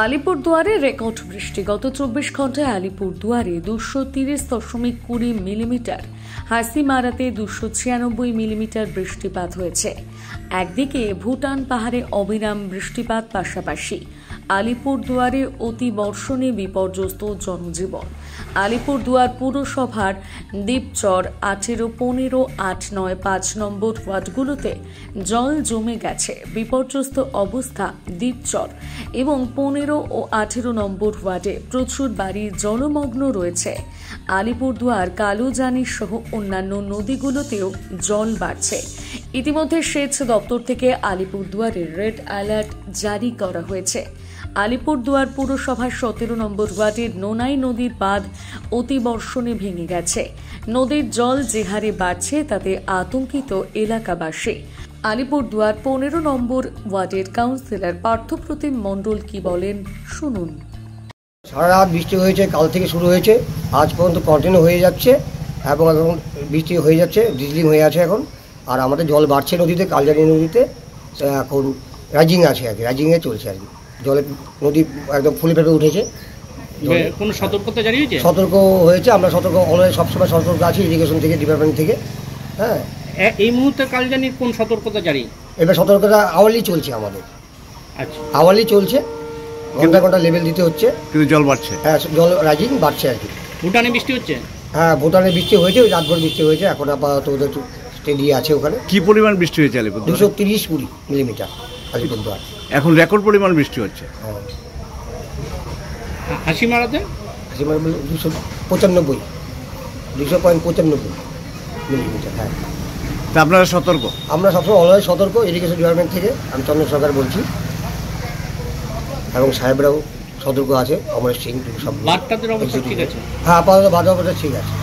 আলিপুরদুয়ারে record বৃষ্টি। গত 24 ঘন্টায় আলিপুরদুয়ারে 230.20 মিলিমিটার, হাসিমারাতে 296 মিলিমিটার বৃষ্টিপাত হয়েছে। একদিকে ভুটান পাহাড়ে অবিরাম বৃষ্টিপাত, পাশাপাশি আলিপুরদুয়ারে অতি বর্ষণে বিপর্যস্ত জনজীবন। আলিপুরদুয়ার পুরসভার দ্বীপচর 18, 15, 8, 9, 5 নম্বর ওয়ার্ডগুলোতে জল জমে গেছে। বিপর্যস্ত অবস্থা দ্বীপচর এবং 15 ও 18 নম্বর ওয়ার্ডে প্রচুর বাড়ি জলমগ্ন রয়েছে। আলিপুরদুয়ার, কালুজানি সহ অন্যান্য নদীগুলোতেও জল বাড়ছে। ইতিমধ্যে সেচ দপ্তর থেকে আলিপুরদুয়ারে রেড অ্যালার্ট জারি করা হয়েছে। আলিপুরদুয়ার পুরসভার 17 নম্বর ওয়ার্ডের নোনাই নদীর বাঁধ অতি বর্ষণে ভেঙে গেছে। নদীর জল যে হারে বাড়ছে তাতে আতঙ্কিত এলাকাবাসী। আলিপুরদুয়ার 15 নম্বর ওয়ার্ডের কাউন্সিলর পার্থপ্রতিম মণ্ডল কি বলেন, শুনুন। সারা রাত বৃষ্টি হয়েছে, কাল থেকে শুরু হয়েছে, আজ পর্যন্ত কন্টিনিউ হয়ে যাচ্ছে এবং এখন বৃষ্টি হয়ে যাচ্ছে, ডিজলিং হয়ে আছে এখন। আর আমাদের জল বাড়ছে নদীতে, কালজানি নদীতে এখন রাইজিং আছে আর কি, রাইজিংয়ে চলছে আর কি। জলে নদী একদম ফুলে ফেপে উঠেছে। কোনো সতর্কতা জারি হয়েছে? সতর্ক হয়েছে, আমরা সতর্ক অলরেডি সবসময় সতর্ক আছি ইরিগেশন থেকে, ডিপার্টমেন্ট থেকে। হ্যাঁ, এই মুহূর্তে কালজানির কোন সতর্কতা জারি? এবার সতর্কতা আওয়ারলি চলছে আমাদের। আচ্ছা, আওয়ারলি চলছে, ঘন্টা ঘন্টা লেভেল দিতে হচ্ছে, কিন্তু জল বাড়ছে। হ্যাঁ, জল রাইজিং বাড়ছে আর কি। ভুটানে বৃষ্টি হচ্ছে? হ্যাঁ, ভুটানে বৃষ্টি হয়েছে, ওই রাতভর বৃষ্টি হয়েছে। এখন আপাতত ওদের স্টেডি আছে ওখানে। কি পরিমাণ বৃষ্টি হয়েছে আলিপুরদুয়ারে? 230 মিলিমিটার আলিপুরদুয়ার। এখন রেকর্ড পরিমাণ বৃষ্টি হচ্ছে। হ্যাঁ, হাসিমারাতে 295 মিলিমিটার। হ্যাঁ, তা আপনারা সতর্ক? আমরা সবসময় অলওয়েজ সতর্ক, ইরিগেশন ডিপার্টমেন্ট থেকে। আমি চন্দ্র সরকার বলছি, এবং সাহেবরাও সতর্ক আছে, অমরেশ সিং সব। বাঁধটাদের অবস্থা ঠিক আছে? হ্যাঁ, আপাতত বাধা ঠিক আছে।